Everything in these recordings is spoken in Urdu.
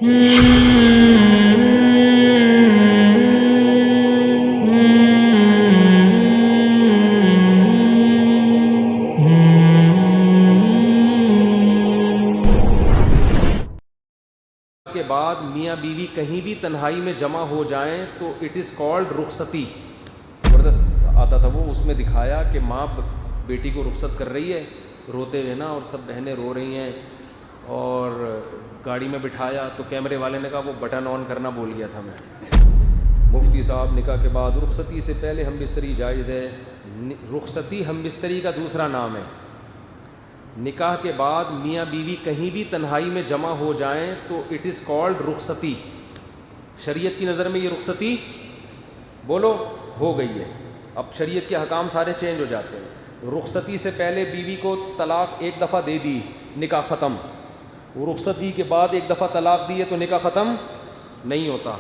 کے بعد میاں بیوی کہیں بھی تنہائی میں جمع ہو جائیں تو اٹ از کالڈ رخصتی. زبردست آتا تھا وہ, اس میں دکھایا کہ ماں بیٹی کو رخصت کر رہی ہے روتے ہوئے نا, اور سب بہنیں رو رہی ہیں, اور گاڑی میں بٹھایا تو کیمرے والے نے کہا وہ بٹن آن کرنا بھول گیا تھا میں. مفتی صاحب نکاح کے بعد رخصتی سے پہلے ہم بستری جائز ہے. رخصتی ہم بستری کا دوسرا نام ہے. نکاح کے بعد میاں بیوی کہیں بھی تنہائی میں جمع ہو جائیں تو اٹ از کالڈ رخصتی. شریعت کی نظر میں یہ رخصتی بولو ہو گئی ہے. اب شریعت کے حکام سارے چینج ہو جاتے ہیں. رخصتی سے پہلے بیوی کو طلاق ایک دفعہ دے دی, نکاح ختم. رخصتی کے بعد ایک دفعہ طلاق دی ہے تو نکاح ختم نہیں ہوتا.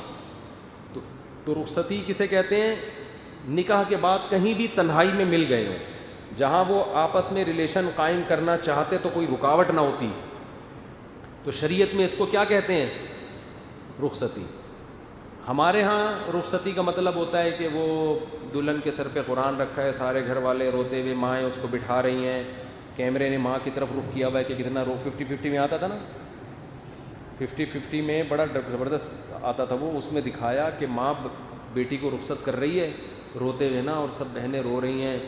تو رخصتی کسے کہتے ہیں؟ نکاح کے بعد کہیں بھی تنہائی میں مل گئے ہوں, جہاں وہ آپس میں ریلیشن قائم کرنا چاہتے تو کوئی رکاوٹ نہ ہوتی, تو شریعت میں اس کو کیا کہتے ہیں؟ رخصتی. ہمارے ہاں رخصتی کا مطلب ہوتا ہے کہ وہ دلہن کے سر پہ قرآن رکھا ہے, سارے گھر والے روتے ہوئے, مائیں اس کو بٹھا رہی ہیں, کیمرے نے ماں کی طرف رخ کیا ہوا ہے کہ کتنا 50-50 میں آتا تھا نا, 50-50 میں بڑا زبردست آتا تھا وہ, اس میں دکھایا کہ ماں بیٹی کو رخصت کر رہی ہے روتے ہوئے نا, اور سب بہنیں رو رہی ہیں,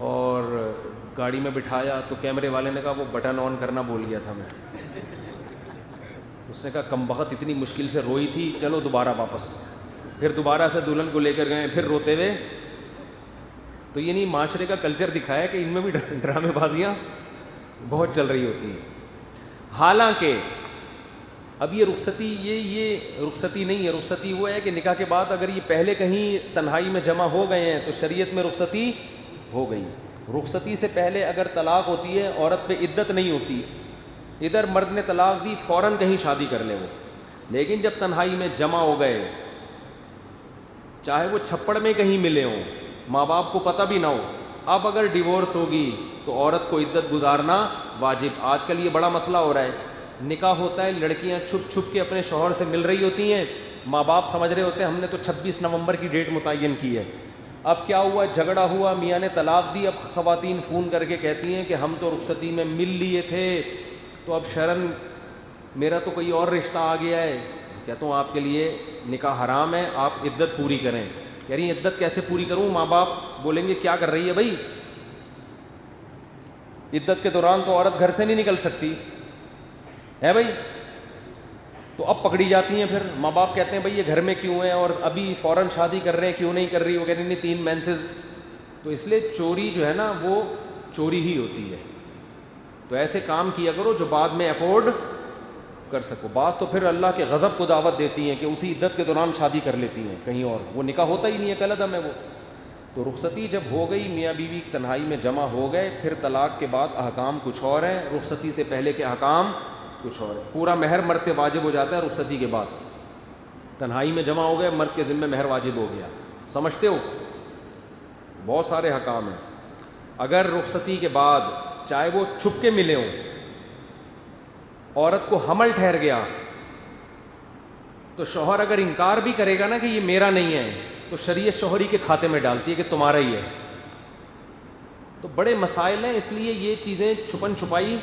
اور گاڑی میں بٹھایا تو کیمرے والے نے کہا وہ بٹن آن کرنا بھول گیا تھا میں. اس نے کہا کمبخت اتنی مشکل سے روئی تھی, چلو دوبارہ واپس. پھر دوبارہ سے دلہن کو لے کر گئے, پھر روتے ہوئے. تو یہ نہیں معاشرے کا کلچر دکھایا کہ ان میں بھی ڈرامے بازیاں بہت چل رہی ہوتی ہیں. حالانکہ اب یہ رخصتی یہ رخصتی نہیں ہے. رخصتی وہ ہے کہ نکاح کے بعد اگر یہ پہلے کہیں تنہائی میں جمع ہو گئے ہیں تو شریعت میں رخصتی ہو گئی. رخصتی سے پہلے اگر طلاق ہوتی ہے عورت پہ عدت نہیں ہوتی, ادھر مرد نے طلاق دی فوراً کہیں شادی کر لے وہ. لیکن جب تنہائی میں جمع ہو گئے, چاہے وہ چھپڑ میں کہیں ملے ہوں, ماں باپ کو پتہ بھی نہ ہو, اب اگر ڈیورس ہوگی تو عورت کو عدت گزارنا واجب. آج کل یہ بڑا مسئلہ ہو رہا ہے, نکاح ہوتا ہے, لڑکیاں چھپ چھپ کے اپنے شوہر سے مل رہی ہوتی ہیں, ماں باپ سمجھ رہے ہوتے ہیں ہم نے تو 26 نومبر کی ڈیٹ متعین کی ہے. اب کیا ہوا, جھگڑا ہوا, میاں نے طلاق دی. اب خواتین فون کر کے کہتی ہیں کہ ہم تو رخصتی میں مل لیے تھے, تو اب شرن میرا تو کوئی اور رشتہ آ گیا ہے. کہتا ہوں آپ کے لیے نکاح حرام ہے, آپ عدت پوری کریں. کہہ رہی ہیں عدت کیسے پوری کروں؟ ماں باپ بولیں گے کیا کر رہی ہے بھائی, عدت کے دوران تو عورت گھر سے نہیں نکل سکتی ہے بھائی. تو اب پکڑی جاتی ہیں. پھر ماں باپ کہتے ہیں بھائی یہ گھر میں کیوں ہے, اور ابھی فوراً شادی کر رہے ہیں, کیوں نہیں کر رہی؟ وہ کہہ رہی نہیں 3 مینسز. تو اس لیے چوری جو ہے نا وہ چوری ہی ہوتی ہے. تو ایسے کام کیا کرو جو بعد میں افورڈ کر سکو. بعض تو پھر اللہ کے غضب کو دعوت دیتی ہیں کہ اسی عدت کے دوران شادی کر لیتی ہیں کہیں اور, وہ نکاح ہوتا ہی نہیں ہے, کلعدم ہے وہ. تو رخصتی جب ہو گئی, میاں بیوی تنہائی میں جمع ہو گئے, پھر طلاق کے بعد احکام کچھ اور ہیں, رخصتی سے پہلے کے احکام کچھ اور ہے. پورا مہر مرد پہ واجب ہو جاتا ہے رخصتی کے بعد. تنہائی میں جمع ہو گئے, مرد کے ذمہ مہر واجب ہو گیا. سمجھتے ہو؟ بہت سارے احکام ہیں. اگر رخصتی کے بعد چاہے وہ چھپ کے ملے ہوں, عورت کو حمل ٹھہر گیا, تو شوہر اگر انکار بھی کرے گا نا کہ یہ میرا نہیں ہے, تو شریعت شوہری کے کھاتے میں ڈالتی ہے کہ تمہارا ہی ہے. تو بڑے مسائل ہیں, اس لیے یہ چیزیں چھپن چھپائی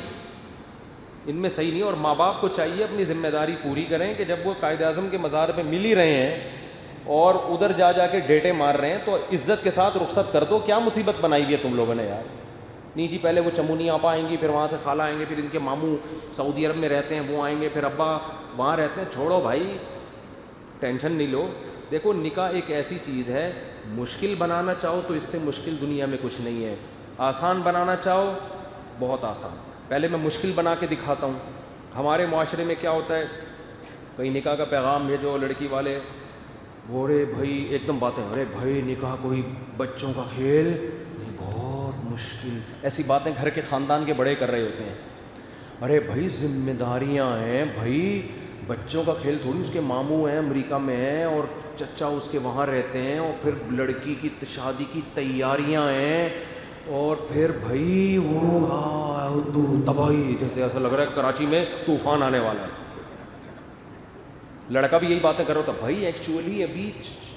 ان میں صحیح نہیں. اور ماں باپ کو چاہیے اپنی ذمہ داری پوری کریں کہ جب وہ قائد اعظم کے مزار پہ مل ہی رہے ہیں اور ادھر جا کے ڈیٹے مار رہے ہیں, تو عزت کے ساتھ رخصت کر دو. کیا مصیبت بنائی ہوئی ہے تم لوگوں نے یار. نہیں جی پہلے وہ چمونی آپا آئیں گی, پھر وہاں سے خالہ آئیں گے, پھر ان کے ماموں سعودی عرب میں رہتے ہیں وہ آئیں گے, پھر ابا وہاں رہتے ہیں. چھوڑو بھائی, ٹینشن نہیں لو. دیکھو نکاح ایک ایسی چیز ہے, مشکل بنانا چاہو تو اس سے مشکل دنیا میں کچھ نہیں ہے, آسان بنانا چاہو بہت آسان. پہلے میں مشکل بنا کے دکھاتا ہوں. ہمارے معاشرے میں کیا ہوتا ہے, کہیں نکاح کا پیغام بھیجو, لڑکی والے بورے بھائی ایک دم باتیں, ارے بھائی نکاح کوئی بچوں کا کھیل نہیں, بہت مشکل. ایسی باتیں گھر کے خاندان کے بڑے کر رہے ہوتے ہیں. ارے بھائی ذمہ داریاں ہیں بھائی, بچوں کا کھیل تھوڑی. اس کے ماموں ہیں امریکہ میں ہیں اور چچا اس کے وہاں رہتے ہیں, اور پھر لڑکی کی شادی کی تیاریاں ہیں, اور پھر بھائی وہ تباہی, جیسے ایسا لگ رہا ہے کراچی میں طوفان آنے والا ہے. لڑکا بھی یہی باتیں کر رہا تھا، بھائی ایکچولی ابھی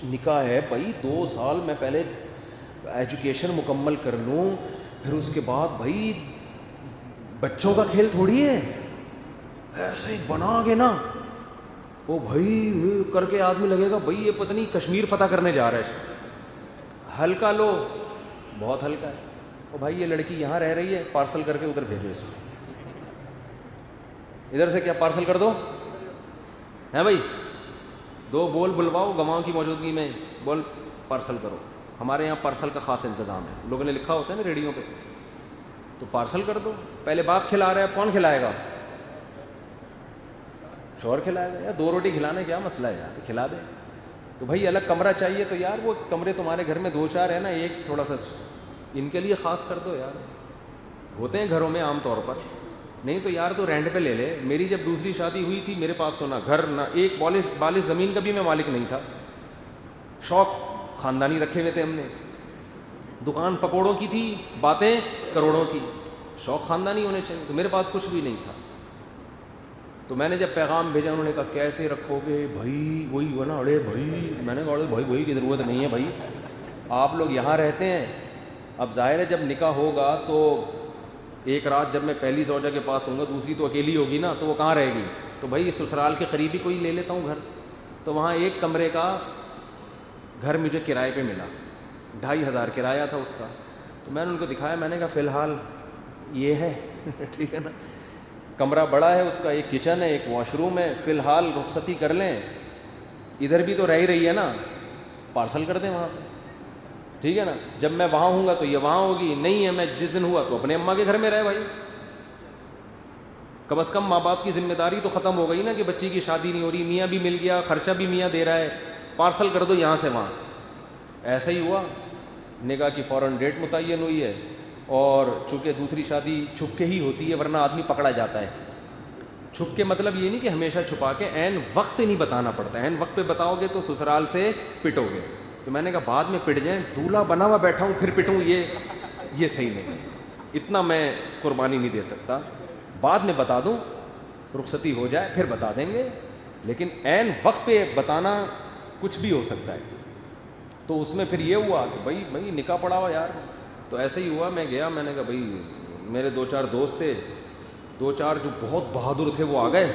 نکاح ہے بھائی، 2 سال میں پہلے ایجوکیشن مکمل کر لوں، پھر اس کے بعد بھائی بچوں کا کھیل تھوڑی ہے، ایسے ہی بنا کے نا وہ بھائی کر کے آدمی لگے گا بھائی یہ پتہ نہیں کشمیر فتح کرنے جا رہا ہے، ہلکا لو، بہت ہلکا ہے۔ او بھائی یہ لڑکی یہاں رہ رہی ہے، پارسل کر کے ادھر بھیجو اس کو، ادھر سے کیا پارسل کر دو ہے بھائی، 2 بول بلواؤ گواہوں کی موجودگی میں، بول پارسل کرو۔ ہمارے یہاں پارسل کا خاص انتظام ہے، لوگوں نے لکھا ہوتا ہے نا ریڈیو پہ، تو پارسل کر دو۔ پہلے باپ کھلا رہا ہے، کون کھلائے گا؟ شوہر کھلائے گا، یا 2 روٹی کھلانے کیا مسئلہ ہے یار، کھلا دے۔ تو بھائی الگ کمرہ چاہیے تو یار وہ کمرے تمہارے گھر میں 2-4 ہیں نا، ایک تھوڑا سا ان کے لیے خاص کر دو یار، ہوتے ہیں گھروں میں عام طور پر، نہیں تو یار تو رینٹ پہ لے لے۔ میری جب دوسری شادی ہوئی تھی میرے پاس تو نہ گھر نہ ایک بالش زمین کا بھی میں مالک نہیں تھا، شوق خاندانی رکھے ہوئے تھے ہم نے، دکان پکوڑوں کی تھی، باتیں کروڑوں کی، شوق خاندانی ہونے چاہیے، تو میرے پاس کچھ بھی نہیں تھا۔ تو میں نے جب پیغام بھیجا انہوں نے کہا کیسے رکھو گے بھائی، وہی ہوا نا ارے بھائی، میں نے کہا بھائی کی ضرورت نہیں ہے بھائی، آپ لوگ یہاں رہتے ہیں۔ اب ظاہر ہے جب نکاح ہوگا تو ایک رات جب میں پہلی زوجہ کے پاس ہوں گا، دوسری تو اکیلی ہوگی نا، تو وہ کہاں رہے گی؟ تو بھائی سسرال کے قریب ہی کوئی لے لیتا ہوں گھر، تو وہاں 1 کمرے کا گھر مجھے کرائے پہ ملا، 2500 کرایہ تھا اس کا۔ تو میں نے ان کو دکھایا، میں نے کہا فی الحال یہ ہے ٹھیک ہے نا، کمرہ بڑا ہے اس کا، 1 کچن ہے 1 واش روم ہے، فی الحال رخصتی کر لیں، ادھر بھی تو رہ ہی رہی ہے نا، پارسل کر دیں وہاں پہ، ٹھیک ہے نا، جب میں وہاں ہوں گا تو یہ وہاں ہوگی، نہیں ہے میں جس دن ہوا تو اپنے اماں کے گھر میں رہے بھائی، کم از کم ماں باپ کی ذمہ داری تو ختم ہو گئی نا کہ بچی کی شادی نہیں ہو رہی، میاں بھی مل گیا، خرچہ بھی میاں دے رہا ہے، پارسل کر دو یہاں سے وہاں۔ ایسا ہی ہوا، نکاح کی فوراً ڈیٹ متعین ہوئی ہے، اور چونکہ دوسری شادی چھپ کے ہی ہوتی ہے ورنہ آدمی پکڑا جاتا ہے، چھپ کے مطلب یہ نہیں کہ ہمیشہ چھپا کے، عین وقت نہیں بتانا پڑتا، عین وقت پہ بتاؤ گے تو سسرال سے پٹو گے۔ تو میں نے کہا بعد میں پٹ جائیں، دولہا بنا ہوا بیٹھا ہوں پھر پٹوں، یہ صحیح نہیں ہے، اتنا میں قربانی نہیں دے سکتا، بعد میں بتا دوں، رخصتی ہو جائے پھر بتا دیں گے، لیکن عین وقت پہ بتانا کچھ بھی ہو سکتا ہے۔ تو اس میں پھر یہ ہوا کہ بھائی نکاح پڑا ہوا یار، تو ایسے ہی ہوا، میں گیا، میں نے کہا بھائی میرے 2-4 دوست تھے، 2-4 جو بہت بہادر تھے وہ آ گئے،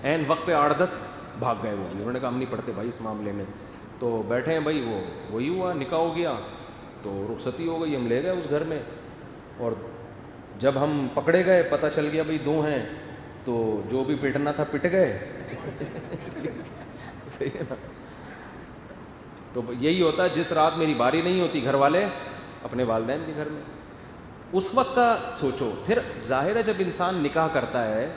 عین وقت پہ 8-10 بھاگ گئے وہ بھی، انہوں نے کہا ہم نہیں پڑھتے بھائی اس معاملے میں، تو بیٹھے ہیں بھائی، وہی ہوا، نکاح ہو گیا تو رخصتی ہو گئی، ہم لے گئے اس گھر میں، اور جب ہم پکڑے گئے پتہ چل گیا بھائی 2 ہیں، تو جو بھی پٹنا تھا پٹ گئے صحیح ہے نا۔ تو یہی ہوتا ہے، جس رات میری باری نہیں ہوتی گھر والے اپنے والدین کے گھر میں، اس وقت کا سوچو۔ پھر ظاہر ہے جب انسان نکاح کرتا ہے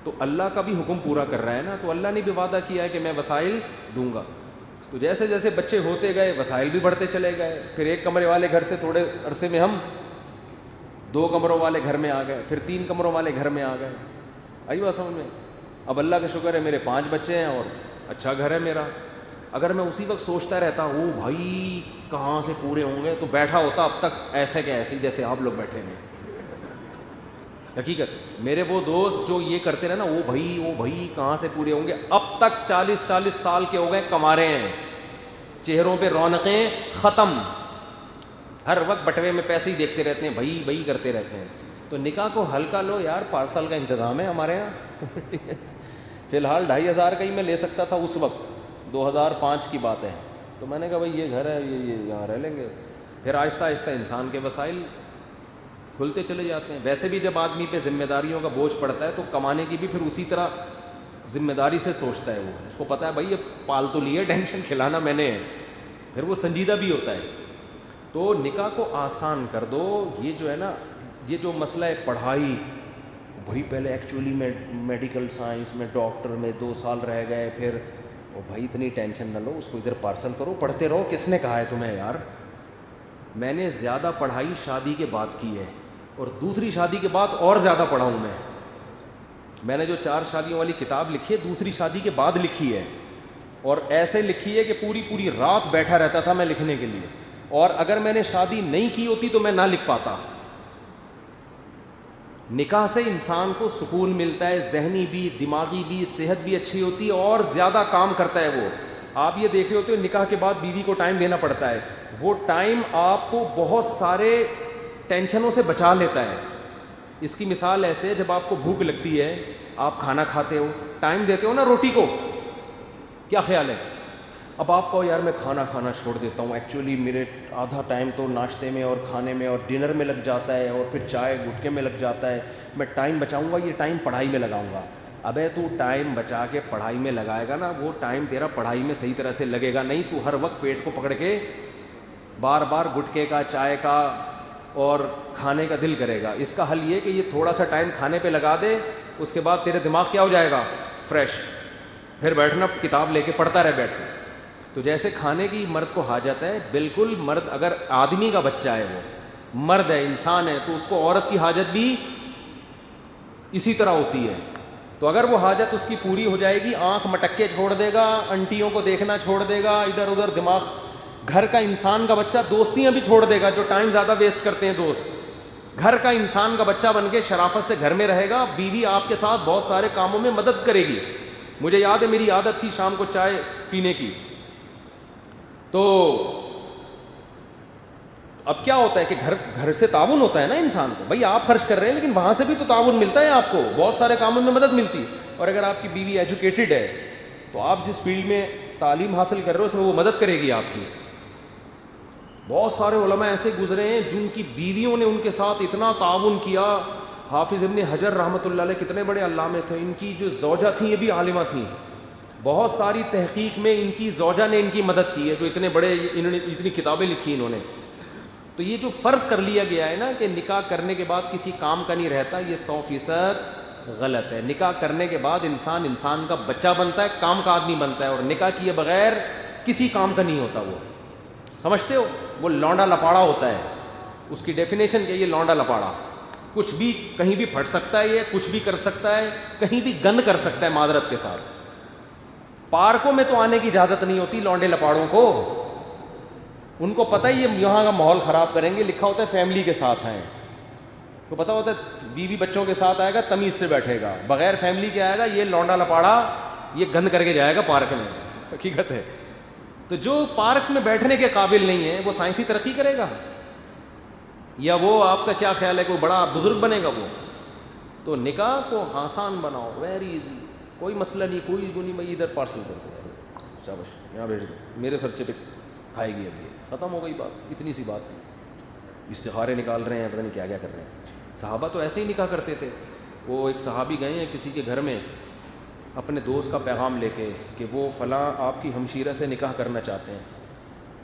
تو اللہ کا بھی حکم پورا کر رہا ہے نا، تو اللہ نے بھی وعدہ کیا ہے کہ میں وسائل دوں گا، تو جیسے جیسے بچے ہوتے گئے وسائل بھی بڑھتے چلے گئے، پھر 1 کمرے والے گھر سے تھوڑے عرصے میں ہم 2 کمروں والے گھر میں آ گئے، پھر 3 کمروں والے گھر میں آ گئے، آئی بات سمجھ میں؟ اب اللہ کا شکر ہے میرے 5 بچے ہیں اور اچھا گھر ہے میرا۔ اگر میں اسی وقت سوچتا رہتا او بھائی کہاں سے پورے ہوں گے، تو بیٹھا ہوتا اب تک ایسے کہ ایسے جیسے آپ لوگ بیٹھے ہیں۔ حقیقت میرے وہ دوست جو یہ کرتے رہے نا، او بھائی کہاں سے پورے ہوں گے، اب تک 40 سال کے ہو گئے، کما رہے ہیں، چہروں پہ رونقیں ختم، ہر وقت بٹوے میں پیسے ہی دیکھتے رہتے ہیں، بھائی کرتے رہتے ہیں۔ تو نکاح کو ہلکا لو یار، پارسل کا انتظام ہے ہمارے یہاں فی الحال 2500 کا ہی میں لے سکتا تھا اس وقت، 2005 کی بات ہے، تو میں نے کہا بھائی یہ گھر ہے، یہ یہاں رہ لیں گے۔ پھر آہستہ آہستہ انسان کے وسائل کھلتے چلے جاتے ہیں۔ ویسے بھی جب آدمی پہ ذمہ داریوں کا بوجھ پڑتا ہے تو کمانے کی بھی پھر اسی طرح ذمہ داری سے سوچتا ہے، وہ اس کو پتہ ہے بھائی یہ پال تو لیے، ٹینشن کھلانا میں نے ہے، پھر وہ سنجیدہ بھی ہوتا ہے۔ تو نکاح کو آسان کر دو۔ یہ جو ہے نا، یہ جو مسئلہ ہے پڑھائی، بھائی پہلے ایکچولی میں میڈیکل سائنس میں ڈاکٹر میں 2 سال رہ گئے، پھر او بھائی اتنی ٹینشن نہ لو، اس کو ادھر پارسل کرو، پڑھتے رہو۔ کس نے کہا ہے تمہیں یار؟ میں نے زیادہ پڑھائی شادی کے بعد کی ہے، اور دوسری شادی کے بعد اور زیادہ پڑھا ہوں میں نے جو 4 شادیوں والی کتاب لکھی ہے دوسری شادی کے بعد لکھی ہے، اور ایسے لکھی ہے کہ پوری رات بیٹھا رہتا تھا میں لکھنے کے لیے، اور اگر میں نے شادی نہیں کی ہوتی تو میں نہ لکھ پاتا۔ نکاح سے انسان کو سکون ملتا ہے، ذہنی بھی، دماغی بھی، صحت بھی اچھی ہوتی ہے اور زیادہ کام کرتا ہے وہ. آپ یہ دیکھ رہے ہوتے ہو نکاح کے بعد بیوی کو ٹائم دینا پڑتا ہے، وہ ٹائم آپ کو بہت سارے ٹینشنوں سے بچا لیتا ہے. اس کی مثال ایسے ہے، جب آپ کو بھوک لگتی ہے، آپ کھانا کھاتے ہو، ٹائم دیتے ہو نا روٹی کو، کیا خیال ہے؟ اب آپ کو یار میں کھانا کھانا چھوڑ دیتا ہوں، ایکچولی میرے آدھا ٹائم تو ناشتے میں اور کھانے میں اور ڈنر میں لگ جاتا ہے اور پھر چائے گٹکے میں لگ جاتا ہے، میں ٹائم بچاؤں گا، یہ ٹائم پڑھائی میں لگاؤں گا. ابے تو ٹائم بچا کے پڑھائی میں لگائے گا نا، وہ ٹائم تیرا پڑھائی میں صحیح طرح سے لگے گا نہیں. تو ہر وقت پیٹ کو پکڑ کے بار بار گٹکے کا، چائے کا اور کھانے کا دل کرے گا. اس کا حل یہ کہ یہ تھوڑا سا ٹائم کھانے پہ لگا دے، اس کے بعد تیرے دماغ کیا ہو جائے گا؟ فریش. پھر بیٹھنا کتاب لے کے پڑھتا رہے بیٹھ کے. تو جیسے کھانے کی مرد کو حاجت ہے، بالکل مرد اگر آدمی کا بچہ ہے، وہ مرد ہے، انسان ہے، تو اس کو عورت کی حاجت بھی اسی طرح ہوتی ہے. تو اگر وہ حاجت اس کی پوری ہو جائے گی، آنکھ مٹکے چھوڑ دے گا، انٹیوں کو دیکھنا چھوڑ دے گا، ادھر ادھر دماغ. گھر کا انسان کا بچہ دوستیاں بھی چھوڑ دے گا، جو ٹائم زیادہ ویسٹ کرتے ہیں دوست. گھر کا انسان کا بچہ بن کے شرافت سے گھر میں رہے گا. بیوی آپ کے ساتھ بہت سارے کاموں میں مدد کرے گی. مجھے یاد ہے میری عادت تھی شام کو چائے پینے کی، تو اب کیا ہوتا ہے کہ گھر سے تعاون ہوتا ہے نا انسان کو. بھائی آپ خرچ کر رہے ہیں لیکن وہاں سے بھی تو تعاون ملتا ہے آپ کو، بہت سارے کاموں میں مدد ملتی. اور اگر آپ کی بیوی ایجوکیٹڈ ہے تو آپ جس فیلڈ میں تعلیم حاصل کر رہے ہو اس میں وہ مدد کرے گی آپ کی. بہت سارے علماء ایسے گزرے ہیں جن کی بیویوں نے ان کے ساتھ اتنا تعاون کیا. حافظ ابن حجر رحمۃ اللہ علیہ کتنے بڑے علامہ تھے، ان کی جو زوجہ تھیں یہ بھی عالمہ تھیں. بہت ساری تحقیق میں ان کی زوجہ نے ان کی مدد کی ہے، جو اتنے بڑے انہوں نے اتنی کتابیں لکھی انہوں نے. تو یہ جو فرض کر لیا گیا ہے نا کہ نکاح کرنے کے بعد کسی کام کا نہیں رہتا، یہ 100% غلط ہے. نکاح کرنے کے بعد انسان کا بچہ بنتا ہے، کام کا آدمی بنتا ہے، اور نکاح کیے بغیر کسی کام کا نہیں ہوتا. وہ سمجھتے ہو، وہ لونڈا لپاڑا ہوتا ہے. اس کی ڈیفینیشن کیا ہے؟ یہ لونڈا لپاڑا، کچھ بھی کہیں بھی پھٹ سکتا ہے، یہ کچھ بھی کر سکتا ہے، کہیں بھی گند کر سکتا ہے معذرت کے ساتھ. پارکوں میں تو آنے کی اجازت نہیں ہوتی لونڈے لپاڑوں کو. ان کو پتہ ہی یہ یہاں کا ماحول خراب کریں گے، لکھا ہوتا ہے فیملی کے ساتھ ہیں. تو پتہ ہوتا ہے بیوی بچوں کے ساتھ آئے گا، تمیز سے بیٹھے گا. بغیر فیملی کے آئے گا، یہ لونڈا لپاڑا، یہ گند کر کے جائے گا پارک میں. حقیقت ہے. تو جو پارک میں بیٹھنے کے قابل نہیں ہے وہ سائنسی ترقی کرے گا؟ یا وہ آپ کا کیا خیال ہے کہ وہ بڑا بزرگ بنے گا وہ؟ تو نکاح کو آسان بناؤ، ویری ایزی، کوئی مسئلہ نہیں، کوئی گنی میں ادھر پارسل کر دو، شاباش یہاں بھیج دو، میرے خرچے پہ کھائے گی. ابھی ختم ہو گئی بات، اتنی سی بات تھی. استخارے نکال رہے ہیں، پتہ نہیں کیا کیا کر رہے ہیں. صحابہ تو ایسے ہی نکاح کرتے تھے. وہ ایک صحابی گئے ہیں کسی کے گھر میں اپنے دوست کا پیغام لے کے کہ وہ فلاں آپ کی ہمشیرہ سے نکاح کرنا چاہتے ہیں،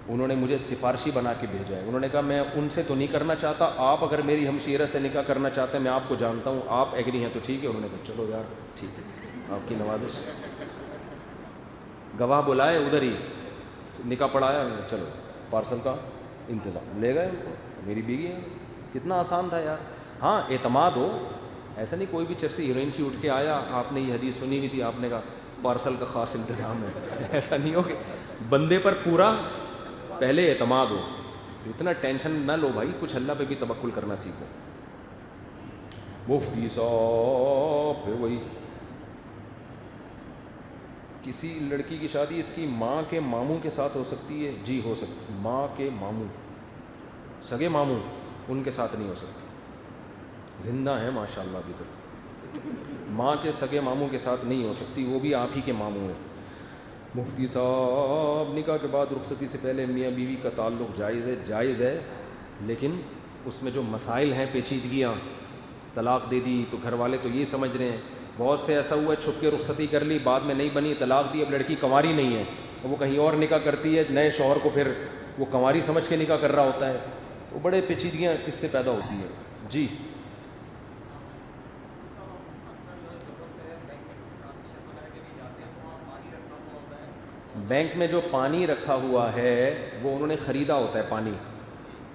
انہوں نے مجھے سفارشی بنا کے بھیجا ہے. انہوں نے کہا میں ان سے تو نہیں کرنا چاہتا، آپ اگر میری ہمشیرہ سے نکاح کرنا چاہتے ہیں، میں آپ کو جانتا ہوں، آپ ایگری ہیں تو ٹھیک ہے. انہوں نے کہا چلو یار ٹھیک ہے، آپ کی نوازش. گواہ بلائے، ادھر ہی نکاح پڑھایا، چلو پارسل کا انتظام، لے گئے ان کو. میری بیوی ہے. کتنا آسان تھا یار. ہاں اعتماد ہو، ایسا نہیں کوئی بھی چرسی ہیروئن کی اٹھ کے آیا، آپ نے یہ حدیث سنی ہوئی تھی، آپ نے کہا پارسل کا خاص انتظام ہے. ایسا نہیں ہوگا. بندے پر پورا پہلے اعتماد ہو. اتنا ٹینشن نہ لو بھائی، کچھ اللہ پہ بھی توکل کرنا سیکھو. مفتی صاحب پھر وہی، کسی لڑکی کی شادی اس کی ماں کے ماموں کے ساتھ ہو سکتی ہے؟ جی ہو سکتی. ماں کے ماموں، سگے ماموں، ان کے ساتھ نہیں ہو سکتی. زندہ ہیں ماشاءاللہ ابھی تک. ماں کے سگے ماموں کے ساتھ نہیں ہو سکتی، وہ بھی آپ ہی کے ماموں ہیں. مفتی صاحب نکاح کے بعد رخصتی سے پہلے میاں بیوی کا تعلق جائز ہے لیکن اس میں جو مسائل ہیں، پیچیدگیاں، طلاق دے دی تو گھر والے تو یہ سمجھ رہے ہیں، بہت سے ایسا ہوا ہے چھپ کے رخصتی کر لی، بعد میں نہیں بنی، طلاق دی، اب لڑکی کنواری نہیں ہے، وہ کہیں اور نکاح کرتی ہے، نئے شوہر کو پھر وہ کنواری سمجھ کے نکاح کر رہا ہوتا ہے. تو بڑے پیچیدگیاں اس سے پیدا ہوتی ہیں. جی بینک میں جو پانی رکھا ہوا ہے وہ انہوں نے خریدا ہوتا ہے پانی.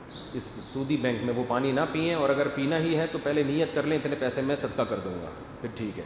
اس سودی بینک میں وہ پانی نہ پئیں، اور اگر پینا ہی ہے تو پہلے نیت کر لیں اتنے پیسے میں صدقہ کر دوں گا، پھر ٹھیک ہے.